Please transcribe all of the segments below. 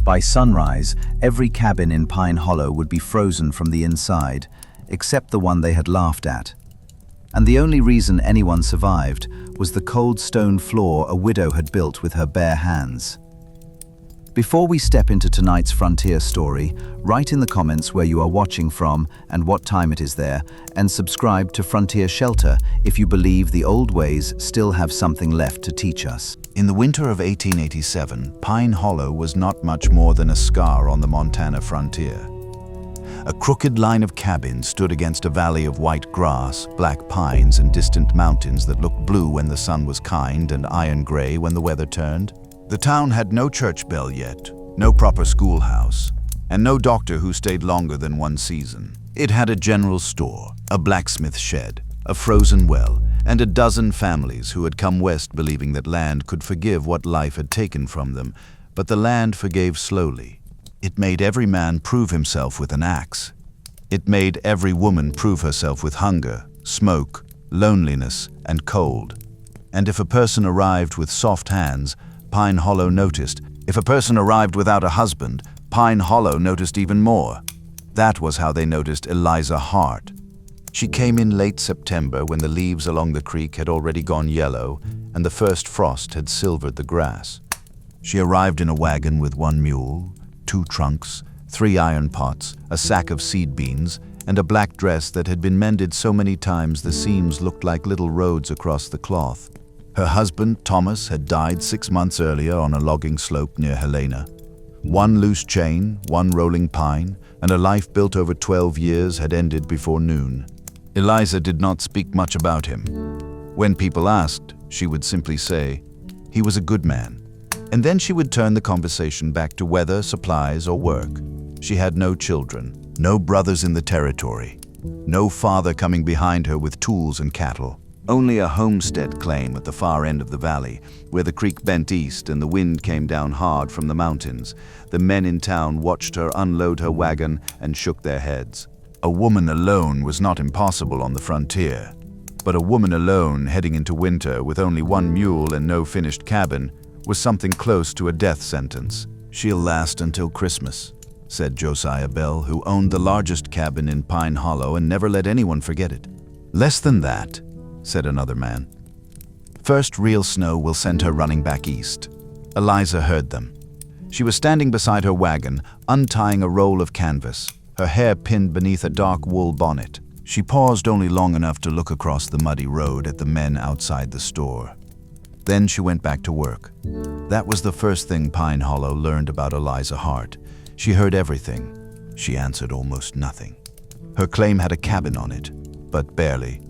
By sunrise, every cabin in Pine Hollow would be frozen from the inside, except the one they had laughed at. And the only reason anyone survived was the cold stone floor a widow had built with her bare hands. Before we step into tonight's frontier story, write in the comments where you are watching from and what time it is there, and subscribe to Frontier Shelter if you believe the old ways still have something left to teach us. In the winter of 1887, Pine Hollow was not much more than a scar on the Montana frontier. A crooked line of cabins stood against a valley of white grass, black pines, and distant mountains that looked blue when the sun was kind and iron gray when the weather turned. The town had no church bell yet, no proper schoolhouse, and no doctor who stayed longer than one season. It had a general store, a blacksmith shed, a frozen well, and a dozen families who had come west believing that land could forgive what life had taken from them, but the land forgave slowly. It made every man prove himself with an axe. It made every woman prove herself with hunger, smoke, loneliness, and cold. And if a person arrived with soft hands, Pine Hollow noticed. If a person arrived without a husband, Pine Hollow noticed even more. That was how they noticed Eliza Hart. She came in late September when the leaves along the creek had already gone yellow and the first frost had silvered the grass. She arrived in a wagon with one mule, 2 trunks, 3 iron pots, a sack of seed beans, and a black dress that had been mended so many times the seams looked like little roads across the cloth. Her husband, Thomas, had died 6 months earlier on a logging slope near Helena. 1 loose chain, 1 rolling pine, and a life built over 12 years had ended before noon. Eliza did not speak much about him. When people asked, she would simply say, "He was a good man." And then she would turn the conversation back to weather, supplies, or work. She had no children, no brothers in the territory, no father coming behind her with tools and cattle. Only a homestead claim at the far end of the valley, where the creek bent east and the wind came down hard from the mountains. The men in town watched her unload her wagon and shook their heads. A woman alone was not impossible on the frontier, but a woman alone heading into winter with only 1 mule and no finished cabin was something close to a death sentence. "She'll last until Christmas," said Josiah Bell, who owned the largest cabin in Pine Hollow and never let anyone forget it. "Less than that," said another man. "First real snow will send her running back east." Eliza heard them. She was standing beside her wagon, untying a roll of canvas, her hair pinned beneath a dark wool bonnet. She paused only long enough to look across the muddy road at the men outside the store. Then she went back to work. That was the first thing Pine Hollow learned about Eliza Hart. She heard everything. She answered almost nothing. Her claim had a cabin on it, but barely.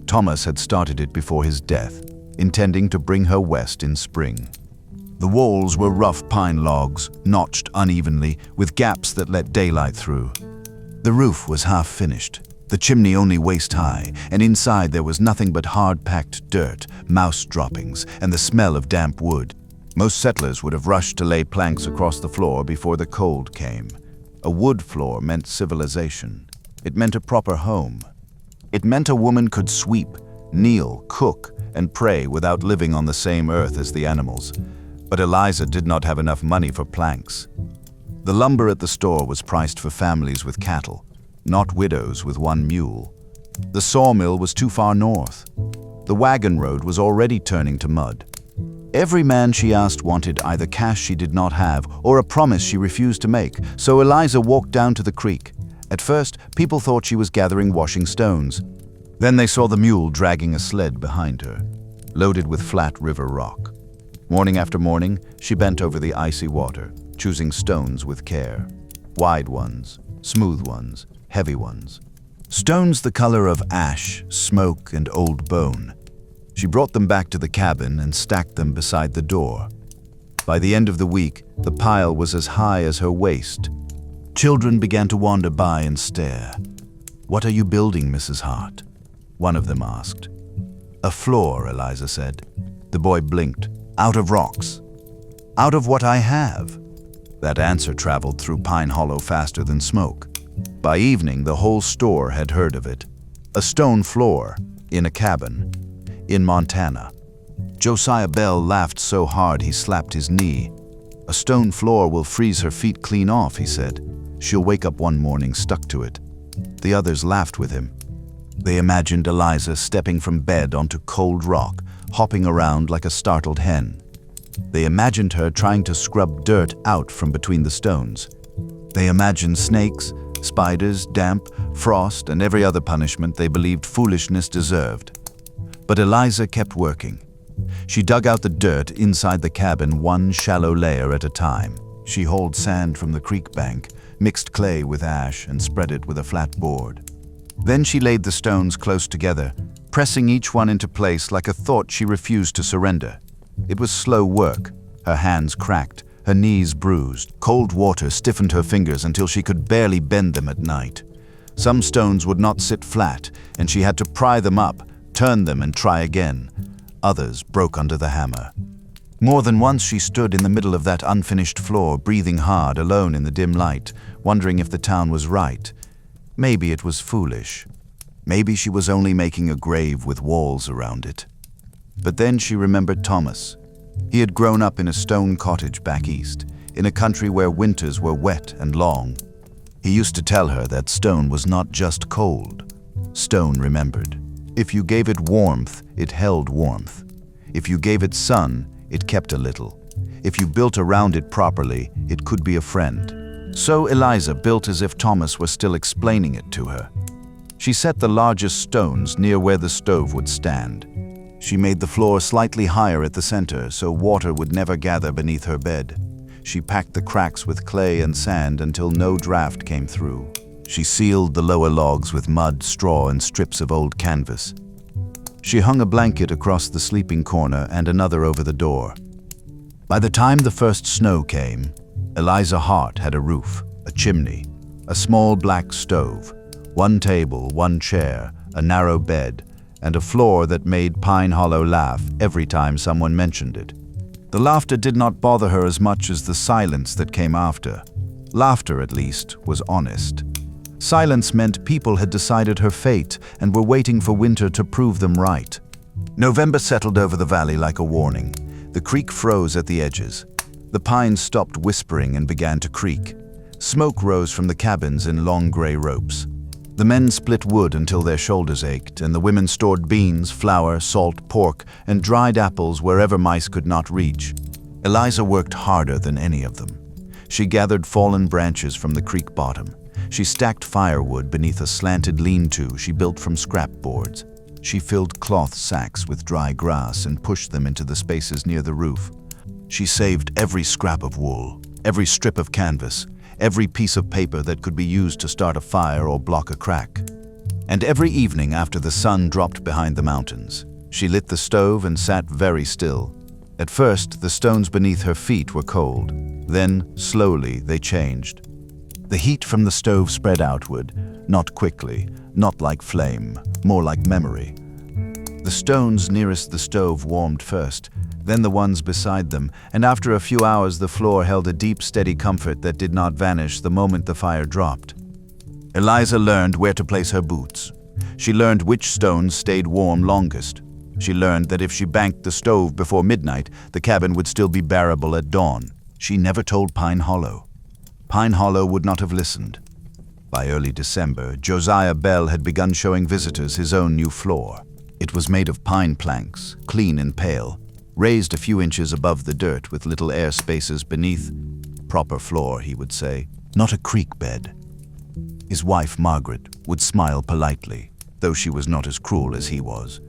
Thomas had started it before his death, intending to bring her west in spring. The walls were rough pine logs, notched unevenly, with gaps that let daylight through. The roof was half finished, the chimney only waist-high, and inside there was nothing but hard-packed dirt, mouse droppings, and the smell of damp wood. Most settlers would have rushed to lay planks across the floor before the cold came. A wood floor meant civilization. It meant a proper home. It meant a woman could sweep, kneel, cook, and pray without living on the same earth as the animals. But Eliza did not have enough money for planks. The lumber at the store was priced for families with cattle, not widows with 1 mule. The sawmill was too far north. The wagon road was already turning to mud. Every man she asked wanted either cash she did not have or a promise she refused to make, so Eliza walked down to the creek. At first, people thought she was gathering washing stones. Then they saw the mule dragging a sled behind her, loaded with flat river rock. Morning after morning, she bent over the icy water, choosing stones with care. Wide ones, smooth ones, heavy ones. Stones the color of ash, smoke, and old bone. She brought them back to the cabin and stacked them beside the door. By the end of the week, the pile was as high as her waist. Children began to wander by and stare. "What are you building, Mrs. Hart?" one of them asked. "A floor," Eliza said. The boy blinked. "Out of rocks." "Out of what I have." That answer traveled through Pine Hollow faster than smoke. By evening, the whole store had heard of it. A stone floor, in a cabin, in Montana. Josiah Bell laughed so hard he slapped his knee. "A stone floor will freeze her feet clean off," he said. "She'll wake up one morning stuck to it." The others laughed with him. They imagined Eliza stepping from bed onto cold rock, hopping around like a startled hen. They imagined her trying to scrub dirt out from between the stones. They imagined snakes, spiders, damp, frost, and every other punishment they believed foolishness deserved. But Eliza kept working. She dug out the dirt inside the cabin one shallow layer at a time. She hauled sand from the creek bank, mixed clay with ash, and spread it with a flat board. Then she laid the stones close together, pressing each one into place like a thought she refused to surrender. It was slow work. Her hands cracked, her knees bruised. Cold water stiffened her fingers until she could barely bend them at night. Some stones would not sit flat, and she had to pry them up, turn them, and try again. Others broke under the hammer. More than once she stood in the middle of that unfinished floor, breathing hard, alone in the dim light, wondering if the town was right. Maybe it was foolish. Maybe she was only making a grave with walls around it. But then she remembered Thomas. He had grown up in a stone cottage back east, in a country where winters were wet and long. He used to tell her that stone was not just cold. Stone remembered. If you gave it warmth, it held warmth. If you gave it sun, it kept a little. If you built around it properly, it could be a friend. So Eliza built as if Thomas was still explaining it to her. She set the largest stones near where the stove would stand. She made the floor slightly higher at the center so water would never gather beneath her bed. She packed the cracks with clay and sand until no draft came through. She sealed the lower logs with mud, straw, and strips of old canvas. She hung a blanket across the sleeping corner and another over the door. By the time the first snow came, Eliza Hart had a roof, a chimney, a small black stove, one table, one chair, a narrow bed, and a floor that made Pine Hollow laugh every time someone mentioned it. The laughter did not bother her as much as the silence that came after. Laughter, at least, was honest. Silence meant people had decided her fate and were waiting for winter to prove them right. November settled over the valley like a warning. The creek froze at the edges. The pines stopped whispering and began to creak. Smoke rose from the cabins in long gray ropes. The men split wood until their shoulders ached, and the women stored beans, flour, salt, pork, and dried apples wherever mice could not reach. Eliza worked harder than any of them. She gathered fallen branches from the creek bottom. She stacked firewood beneath a slanted lean-to she built from scrap boards. She filled cloth sacks with dry grass and pushed them into the spaces near the roof. She saved every scrap of wool, every strip of canvas, every piece of paper that could be used to start a fire or block a crack. And every evening after the sun dropped behind the mountains, she lit the stove and sat very still. At first, the stones beneath her feet were cold. Then, slowly, they changed. The heat from the stove spread outward, not quickly, not like flame, more like memory. The stones nearest the stove warmed first, then the ones beside them, and after a few hours the floor held a deep, steady comfort that did not vanish the moment the fire dropped. Eliza learned where to place her boots. She learned which stones stayed warm longest. She learned that if she banked the stove before midnight, the cabin would still be bearable at dawn. She never told Pine Hollow. Pine Hollow would not have listened. By early December, Josiah Bell had begun showing visitors his own new floor. It was made of pine planks, clean and pale, raised a few inches above the dirt with little air spaces beneath. Proper floor, he would say, not a creek bed. His wife, Margaret, would smile politely, though she was not as cruel as he was.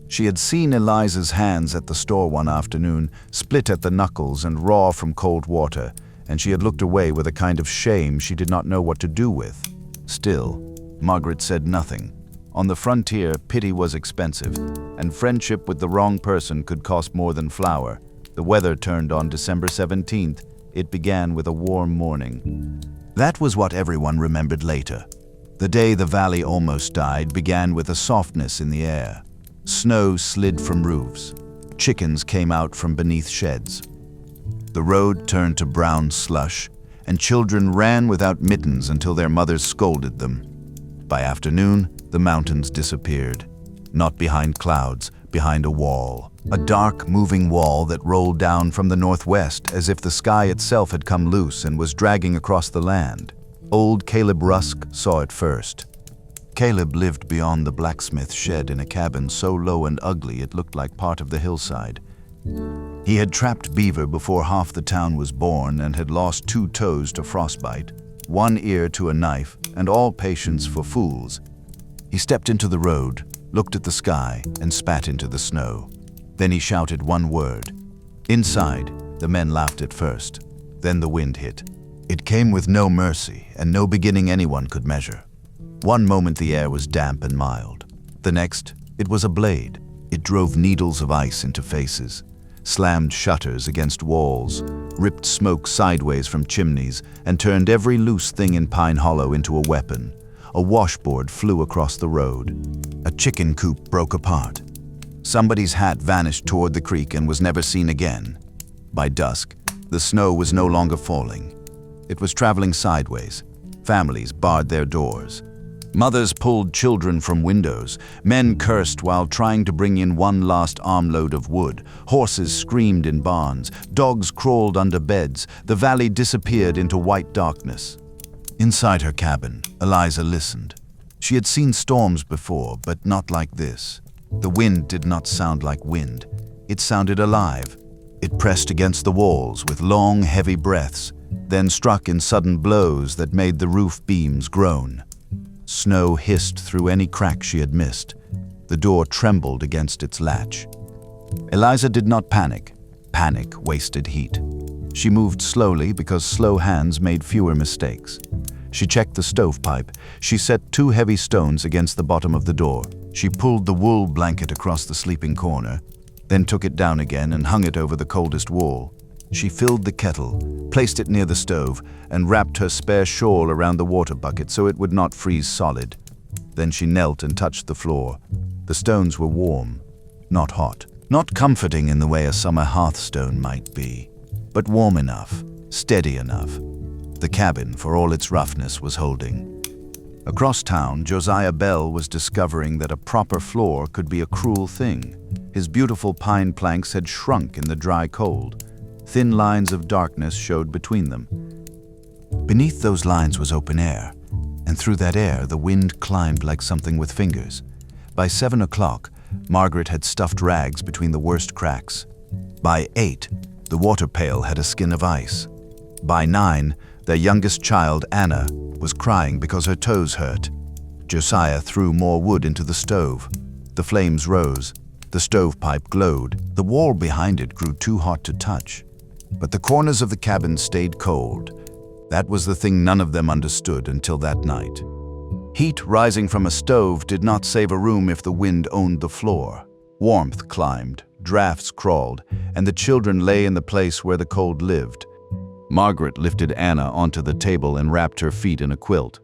She had seen Eliza's hands at the store one afternoon, split at the knuckles and raw from cold water, and she had looked away with a kind of shame she did not know what to do with. Still, Margaret said nothing. On the frontier, pity was expensive, and friendship with the wrong person could cost more than flour. The weather turned on December 17th. It began with a warm morning. That was what everyone remembered later. The day the valley almost died began with a softness in the air. Snow slid from roofs. Chickens came out from beneath sheds. The road turned to brown slush, and children ran without mittens until their mothers scolded them. By afternoon, the mountains disappeared, not behind clouds, behind a wall. A dark, moving wall that rolled down from the northwest as if the sky itself had come loose and was dragging across the land. Old Caleb Rusk saw it first. Caleb lived beyond the blacksmith shed in a cabin so low and ugly it looked like part of the hillside. He had trapped beaver before half the town was born and had lost 2 toes to frostbite, 1 ear to a knife, and all patience for fools. He stepped into the road, looked at the sky, and spat into the snow. Then he shouted one word. Inside, the men laughed at first. Then the wind hit. It came with no mercy and no beginning anyone could measure. One moment the air was damp and mild. The next, it was a blade. It drove needles of ice into faces, slammed shutters against walls, ripped smoke sideways from chimneys, and turned every loose thing in Pine Hollow into a weapon. A washboard flew across the road. A chicken coop broke apart. Somebody's hat vanished toward the creek and was never seen again. By dusk, the snow was no longer falling. It was traveling sideways. Families barred their doors. Mothers pulled children from windows. Men cursed while trying to bring in one last armload of wood. Horses screamed in barns. Dogs crawled under beds. The valley disappeared into white darkness. Inside her cabin, Eliza listened. She had seen storms before, but not like this. The wind did not sound like wind. It sounded alive. It pressed against the walls with long, heavy breaths, then struck in sudden blows that made the roof beams groan. Snow hissed through any crack she had missed. The door trembled against its latch. Eliza did not panic. Panic wasted heat. She moved slowly because slow hands made fewer mistakes. She checked the stovepipe. She set 2 heavy stones against the bottom of the door. She pulled the wool blanket across the sleeping corner, then took it down again and hung it over the coldest wall. She filled the kettle, placed it near the stove, and wrapped her spare shawl around the water bucket so it would not freeze solid. Then she knelt and touched the floor. The stones were warm, not hot, not comforting in the way a summer hearthstone might be, but warm enough, steady enough. The cabin, for all its roughness, was holding. Across town, Josiah Bell was discovering that a proper floor could be a cruel thing. His beautiful pine planks had shrunk in the dry cold. Thin lines of darkness showed between them. Beneath those lines was open air, and through that air the wind climbed like something with fingers. By 7 o'clock, Margaret had stuffed rags between the worst cracks. By 8, the water pail had a skin of ice. By 9, their youngest child, Anna, was crying because her toes hurt. Josiah threw more wood into the stove. The flames rose. The stovepipe glowed. The wall behind it grew too hot to touch. But the corners of the cabin stayed cold. That was the thing none of them understood until that night. Heat rising from a stove did not save a room if the wind owned the floor. Warmth climbed, drafts crawled, and the children lay in the place where the cold lived. Margaret lifted Anna onto the table and wrapped her feet in a quilt.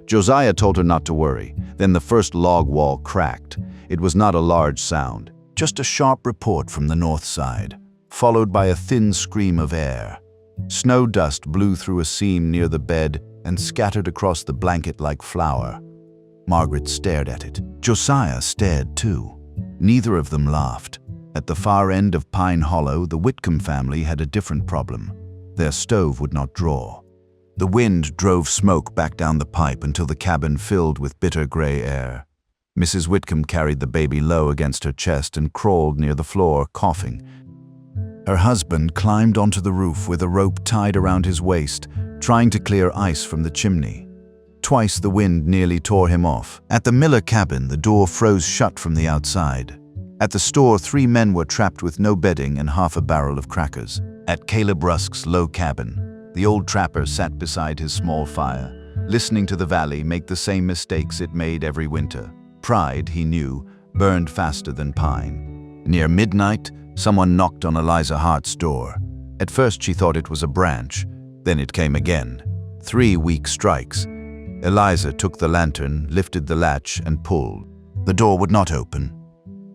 Josiah told her not to worry. Then the first log wall cracked. It was not a large sound, just a sharp report from the north side, followed by a thin scream of air. Snow dust blew through a seam near the bed and scattered across the blanket like flour. Margaret stared at it. Josiah stared too. Neither of them laughed. At the far end of Pine Hollow, the Whitcomb family had a different problem. Their stove would not draw. The wind drove smoke back down the pipe until the cabin filled with bitter gray air. Mrs. Whitcomb carried the baby low against her chest and crawled near the floor, coughing. Her husband climbed onto the roof with a rope tied around his waist, trying to clear ice from the chimney. Twice the wind nearly tore him off. At the Miller cabin, the door froze shut from the outside. At the store, 3 men were trapped with no bedding and half a barrel of crackers. At Caleb Rusk's low cabin, the old trapper sat beside his small fire, listening to the valley make the same mistakes it made every winter. Pride, he knew, burned faster than pine. Near midnight, someone knocked on Eliza Hart's door. At first she thought it was a branch. Then it came again. 3 weak strikes. Eliza took the lantern, lifted the latch, and pulled. The door would not open.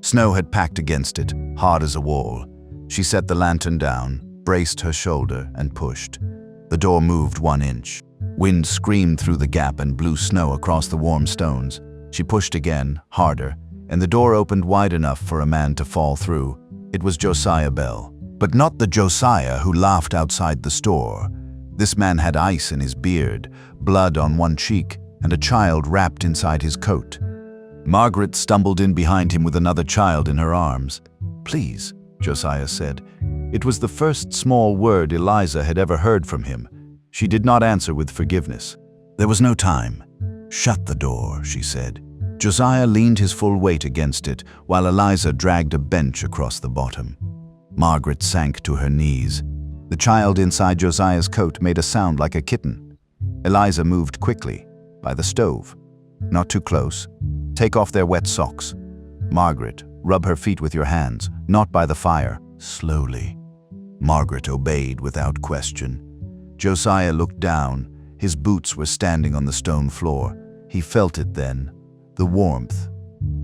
Snow had packed against it, hard as a wall. She set the lantern down, braced her shoulder, and pushed. The door moved 1 inch. Wind screamed through the gap and blew snow across the warm stones. She pushed again, harder, and the door opened wide enough for a man to fall through. It was Josiah Bell, but not the Josiah who laughed outside the store. This man had ice in his beard, blood on one cheek, and a child wrapped inside his coat. Margaret stumbled in behind him with another child in her arms. "Please," Josiah said. It was the first small word Eliza had ever heard from him. She did not answer with forgiveness. There was no time. "Shut the door," she said. Josiah leaned his full weight against it, while Eliza dragged a bench across the bottom. Margaret sank to her knees. The child inside Josiah's coat made a sound like a kitten. Eliza moved quickly, by the stove. "Not too close. Take off their wet socks. Margaret, rub her feet with your hands, not by the fire. Slowly." Margaret obeyed without question. Josiah looked down. His boots were standing on the stone floor. He felt it then. The warmth.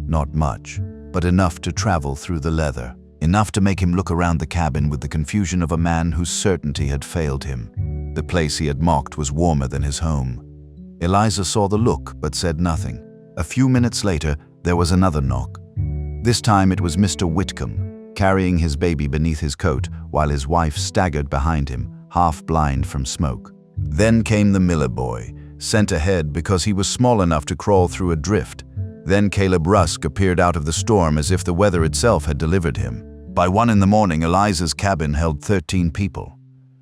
Not much, but enough to travel through the leather. Enough to make him look around the cabin with the confusion of a man whose certainty had failed him. The place he had mocked was warmer than his home. Eliza saw the look, but said nothing. A few minutes later, there was another knock. This time it was Mr. Whitcomb, carrying his baby beneath his coat, while his wife staggered behind him, half blind from smoke. Then came the Miller boy, sent ahead because he was small enough to crawl through a drift. Then Caleb Rusk appeared out of the storm as if the weather itself had delivered him. By 1 in the morning, Eliza's cabin held 13 people.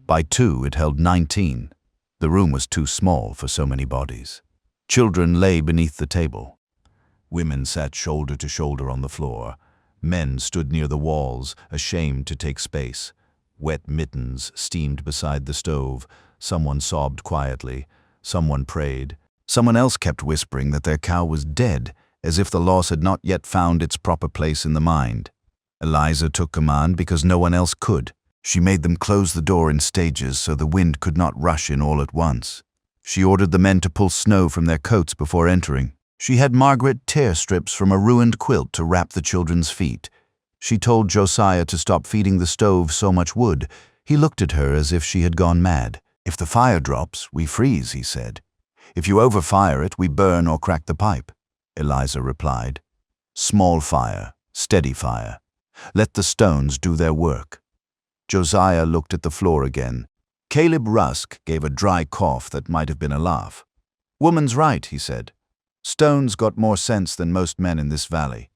By 2, it held 19. The room was too small for so many bodies. Children lay beneath the table. Women sat shoulder to shoulder on the floor. Men stood near the walls, ashamed to take space. Wet mittens steamed beside the stove. Someone sobbed quietly. Someone prayed. Someone else kept whispering that their cow was dead, as if the loss had not yet found its proper place in the mind. Eliza took command because no one else could. She made them close the door in stages so the wind could not rush in all at once. She ordered the men to pull snow from their coats before entering. She had Margaret tear strips from a ruined quilt to wrap the children's feet. She told Josiah to stop feeding the stove so much wood. He looked at her as if she had gone mad. "If the fire drops, we freeze," he said. "If you overfire it, we burn or crack the pipe," Eliza replied. "Small fire, steady fire. Let the stones do their work." Josiah looked at the floor again. Caleb Rusk gave a dry cough that might have been a laugh. "Woman's right," he said. "Stones got more sense than most men in this valley."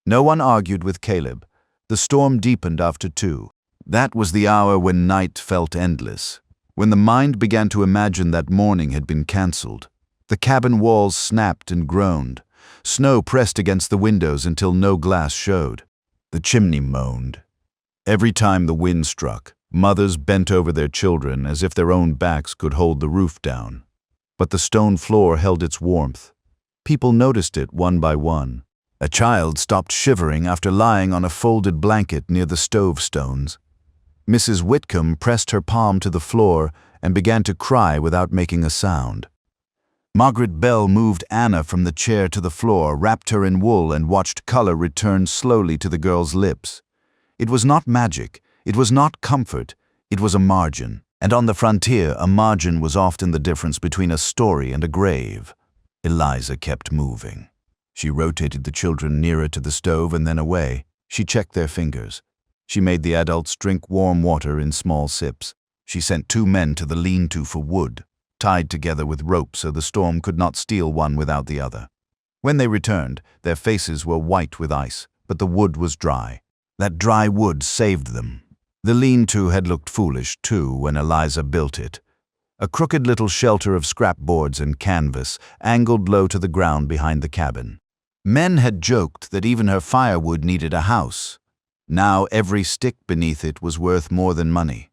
No one argued with Caleb. The storm deepened after 2. That was the hour when night felt endless, when the mind began to imagine that morning had been cancelled. The cabin walls snapped and groaned. Snow pressed against the windows until no glass showed. The chimney moaned. Every time the wind struck, mothers bent over their children as if their own backs could hold the roof down. But the stone floor held its warmth. People noticed it one by one. A child stopped shivering after lying on a folded blanket near the stove stones. Mrs. Whitcomb pressed her palm to the floor and began to cry without making a sound. Margaret Bell moved Anna from the chair to the floor, wrapped her in wool, and watched color return slowly to the girl's lips. It was not magic, it was not comfort, it was a margin. And on the frontier, a margin was often the difference between a story and a grave. Eliza kept moving. She rotated the children nearer to the stove and then away. She checked their fingers. She made the adults drink warm water in small sips. She sent 2 men to the lean-to for wood, tied together with rope so the storm could not steal one without the other. When they returned, their faces were white with ice, but the wood was dry. That dry wood saved them. The lean-to had looked foolish, too, when Eliza built it. A crooked little shelter of scrap boards and canvas, angled low to the ground behind the cabin. Men had joked that even her firewood needed a house. Now every stick beneath it was worth more than money.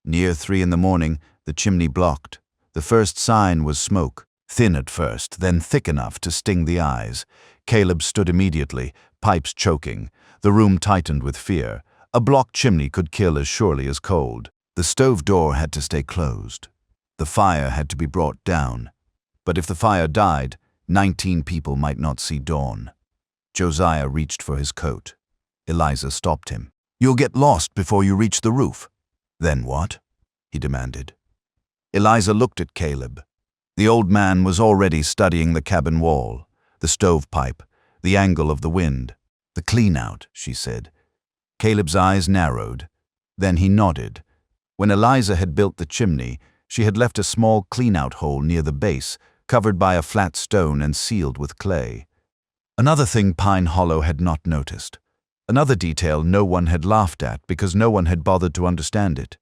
Near 3 in the morning, the chimney blocked. The first sign was smoke, thin at first, then thick enough to sting the eyes. Caleb stood immediately, pipes choking. The room tightened with fear. A blocked chimney could kill as surely as cold. The stove door had to stay closed. The fire had to be brought down. But if the fire died, 19 people might not see dawn. Josiah reached for his coat. Eliza stopped him. "You'll get lost before you reach the roof." "Then what?" he demanded. Eliza looked at Caleb. The old man was already studying the cabin wall, the stovepipe, The angle of the wind. The clean-out, she said. Caleb's eyes narrowed. Then he nodded. When Eliza had built the chimney, she had left a small clean-out hole near the base, covered by a flat stone and sealed with clay. Another thing Pine Hollow had not noticed. Another detail no one had laughed at because no one had bothered to understand it.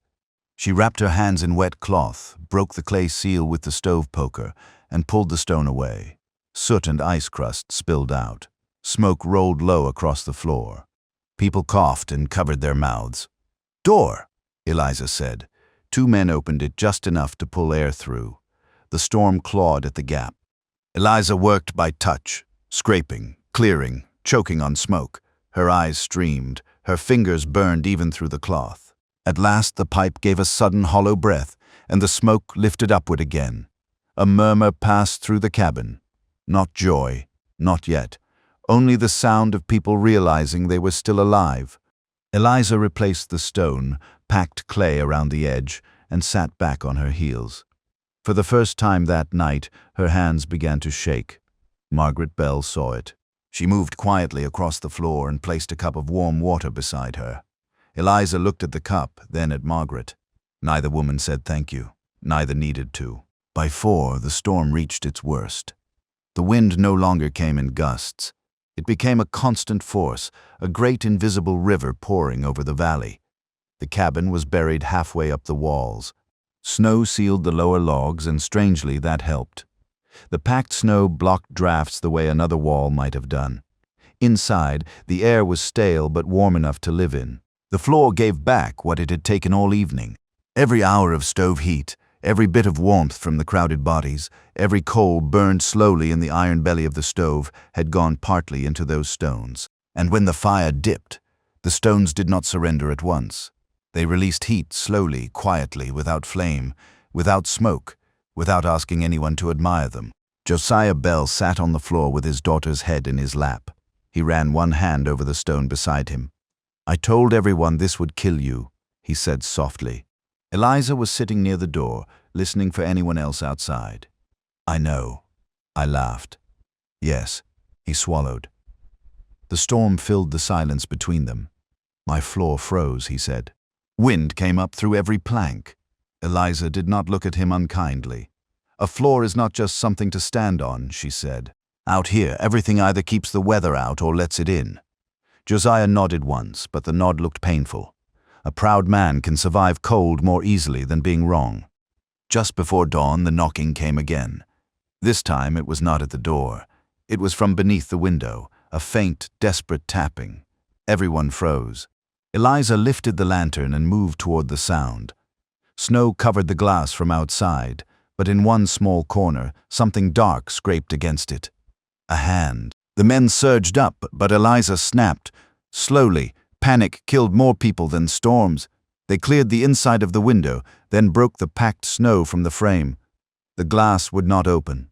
She wrapped her hands in wet cloth, broke the clay seal with the stove poker, and pulled the stone away. Soot and ice crust spilled out. Smoke rolled low across the floor. People coughed and covered their mouths. "Door," Eliza said. 2 men opened it just enough to pull air through. The storm clawed at the gap. Eliza worked by touch, scraping, clearing, choking on smoke. Her eyes streamed, her fingers burned even through the cloth. At last the pipe gave a sudden hollow breath, and the smoke lifted upward again. A murmur passed through the cabin. Not joy, not yet. Only the sound of people realizing they were still alive. Eliza replaced the stone, packed clay around the edge, and sat back on her heels. For the first time that night, her hands began to shake. Margaret Bell saw it. She moved quietly across the floor and placed a cup of warm water beside her. Eliza looked at the cup, then at Margaret. Neither woman said thank you. Neither needed to. By 4, the storm reached its worst. The wind no longer came in gusts. It became a constant force, a great invisible river pouring over the valley. The cabin was buried halfway up the walls. Snow sealed the lower logs, and strangely that helped. The packed snow blocked drafts the way another wall might have done. Inside, the air was stale but warm enough to live in. The floor gave back what it had taken all evening. Every hour of stove heat, every bit of warmth from the crowded bodies, every coal burned slowly in the iron belly of the stove had gone partly into those stones. And when the fire dipped, the stones did not surrender at once. They released heat slowly, quietly, without flame, without smoke, without asking anyone to admire them. Josiah Bell sat on the floor with his daughter's head in his lap. He ran one hand over the stone beside him. "I told everyone this would kill you," he said softly. Eliza was sitting near the door, listening for anyone else outside. "I know," I laughed. "Yes," he swallowed. The storm filled the silence between them. "My floor froze," he said. Wind came up through every plank. Eliza did not look at him unkindly. "A floor is not just something to stand on," she said. "Out here, everything either keeps the weather out or lets it in." Josiah nodded once, but the nod looked painful. A proud man can survive cold more easily than being wrong. Just before dawn, the knocking came again. This time it was not at the door. It was from beneath the window, a faint, desperate tapping. Everyone froze. Eliza lifted the lantern and moved toward the sound. Snow covered the glass from outside, but in one small corner, something dark scraped against it. A hand. The men surged up, but Eliza snapped. Slowly, panic killed more people than storms. They cleared the inside of the window, then broke the packed snow from the frame. The glass would not open.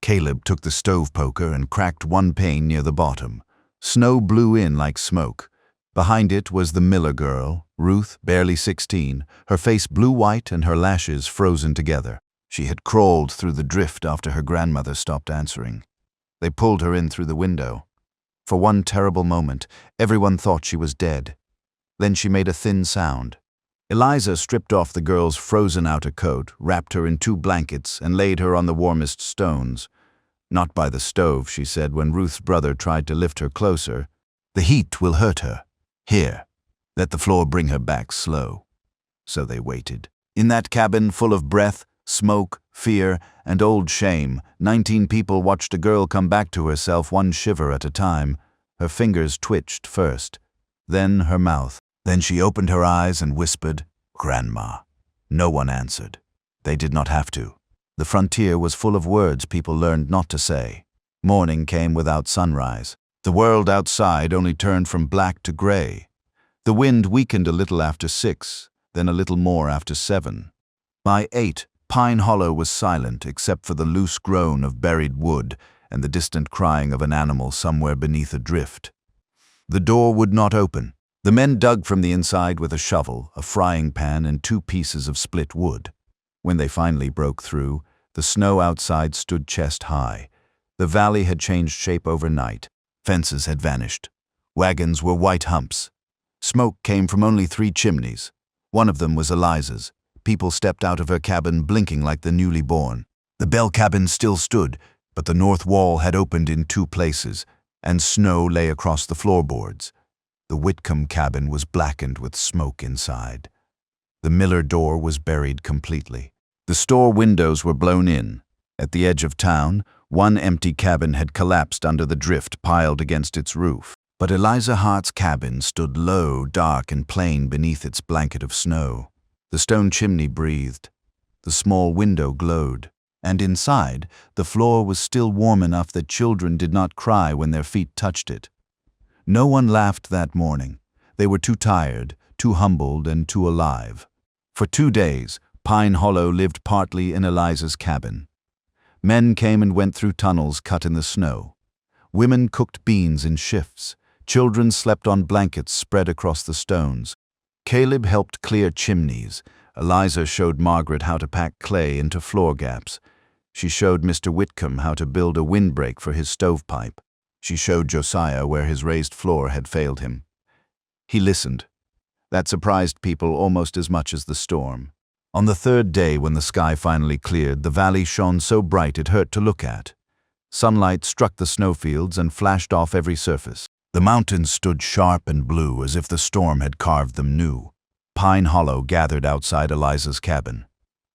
Caleb took the stove poker and cracked one pane near the bottom. Snow blew in like smoke. Behind it was the Miller girl, Ruth, barely 16, her face blue-white and her lashes frozen together. She had crawled through the drift after her grandmother stopped answering. They pulled her in through the window. For one terrible moment, everyone thought she was dead. Then she made a thin sound. Eliza stripped off the girl's frozen outer coat, wrapped her in 2 blankets, and laid her on the warmest stones. "Not by the stove," she said when Ruth's brother tried to lift her closer. "The heat will hurt her. Here, let the floor bring her back slow." So they waited. In that cabin full of breath, smoke, fear, and old shame, 19 people watched a girl come back to herself one shiver at a time. Her fingers twitched first, then her mouth. Then she opened her eyes and whispered, "Grandma." No one answered. They did not have to. The frontier was full of words people learned not to say. Morning came without sunrise. The world outside only turned from black to gray. The wind weakened a little after 6, then a little more after 7. By 8, Pine Hollow was silent except for the loose groan of buried wood and the distant crying of an animal somewhere beneath a drift. The door would not open. The men dug from the inside with a shovel, a frying pan, and 2 pieces of split wood. When they finally broke through, the snow outside stood chest high. The valley had changed shape overnight. Fences had vanished. Wagons were white humps. Smoke came from only 3 chimneys. One of them was Eliza's. People stepped out of her cabin blinking like the newly born. The Bell cabin still stood, but the north wall had opened in 2 places, and snow lay across the floorboards. The Whitcomb cabin was blackened with smoke inside. The Miller door was buried completely. The store windows were blown in. At the edge of town, one empty cabin had collapsed under the drift piled against its roof. But Eliza Hart's cabin stood low, dark, and plain beneath its blanket of snow. The stone chimney breathed. The small window glowed. And inside, the floor was still warm enough that children did not cry when their feet touched it. No one laughed that morning. They were too tired, too humbled, and too alive. For 2 days, Pine Hollow lived partly in Eliza's cabin. Men came and went through tunnels cut in the snow. Women cooked beans in shifts. Children slept on blankets spread across the stones. Caleb helped clear chimneys. Eliza showed Margaret how to pack clay into floor gaps. She showed Mr. Whitcomb how to build a windbreak for his stovepipe. She showed Josiah where his raised floor had failed him. He listened. That surprised people almost as much as the storm. On the 3rd day, when the sky finally cleared, the valley shone so bright it hurt to look at. Sunlight struck the snowfields and flashed off every surface. The mountains stood sharp and blue as if the storm had carved them new. Pine Hollow gathered outside Eliza's cabin.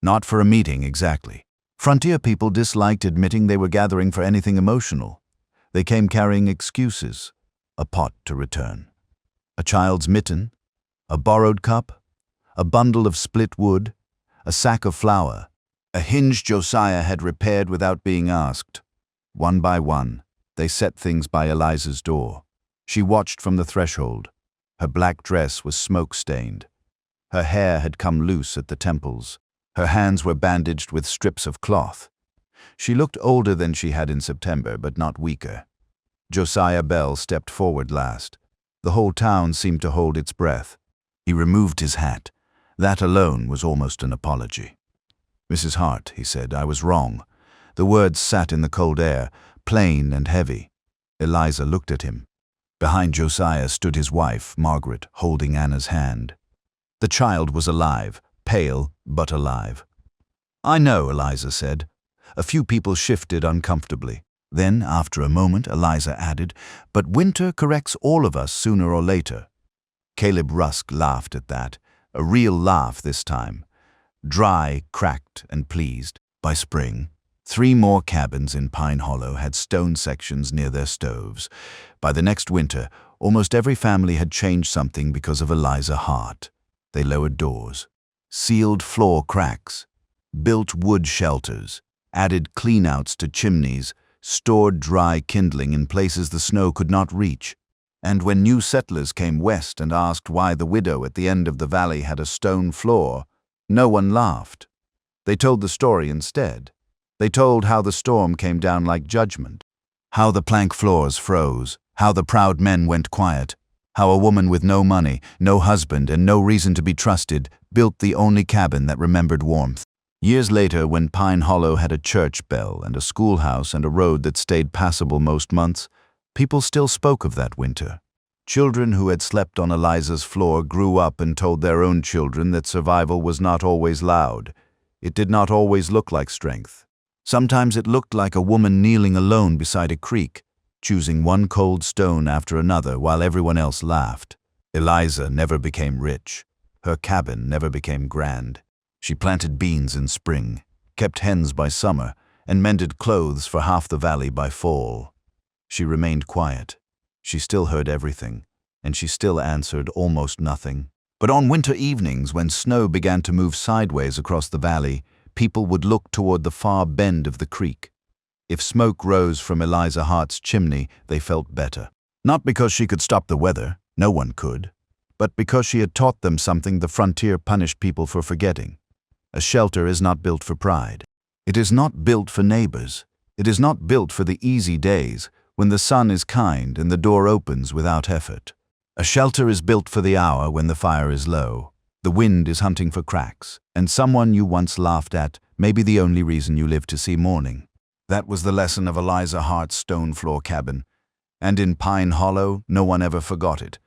Not for a meeting, exactly. Frontier people disliked admitting they were gathering for anything emotional. They came carrying excuses, a pot to return, a child's mitten, a borrowed cup, a bundle of split wood, a sack of flour, a hinge Josiah had repaired without being asked. One by one, they set things by Eliza's door. She watched from the threshold. Her black dress was smoke-stained. Her hair had come loose at the temples. Her hands were bandaged with strips of cloth. She looked older than she had in September, but not weaker. Josiah Bell stepped forward last. The whole town seemed to hold its breath. He removed his hat. That alone was almost an apology. "Mrs. Hart," he said, "I was wrong." The words sat in the cold air, plain and heavy. Eliza looked at him. Behind Josiah stood his wife, Margaret, holding Anna's hand. The child was alive, pale but alive. "I know," Eliza said. A few people shifted uncomfortably. Then, after a moment, Eliza added, "But winter corrects all of us sooner or later." Caleb Rusk laughed at that, a real laugh this time. Dry, cracked, and pleased. By spring, 3 more cabins in Pine Hollow had stone sections near their stoves. By the next winter, almost every family had changed something because of Eliza Hart. They lowered doors, sealed floor cracks, built wood shelters, added cleanouts to chimneys, stored dry kindling in places the snow could not reach. And when new settlers came west and asked why the widow at the end of the valley had a stone floor, no one laughed. They told the story instead. They told how the storm came down like judgment, how the plank floors froze, how the proud men went quiet, how a woman with no money, no husband, and no reason to be trusted built the only cabin that remembered warmth. Years later, when Pine Hollow had a church bell and a schoolhouse and a road that stayed passable most months, people still spoke of that winter. Children who had slept on Eliza's floor grew up and told their own children that survival was not always loud. It did not always look like strength. Sometimes it looked like a woman kneeling alone beside a creek, choosing one cold stone after another while everyone else laughed. Eliza never became rich. Her cabin never became grand. She planted beans in spring, kept hens by summer, and mended clothes for half the valley by fall. She remained quiet. She still heard everything, and she still answered almost nothing. But on winter evenings, when snow began to move sideways across the valley, people would look toward the far bend of the creek. If smoke rose from Eliza Hart's chimney, they felt better. Not because she could stop the weather, no one could, but because she had taught them something the frontier punished people for forgetting. A shelter is not built for pride. It is not built for neighbors. It is not built for the easy days, when the sun is kind and the door opens without effort. A shelter is built for the hour when the fire is low, the wind is hunting for cracks, and someone you once laughed at may be the only reason you live to see morning. That was the lesson of Eliza Hart's stone floor cabin. And in Pine Hollow, no one ever forgot it.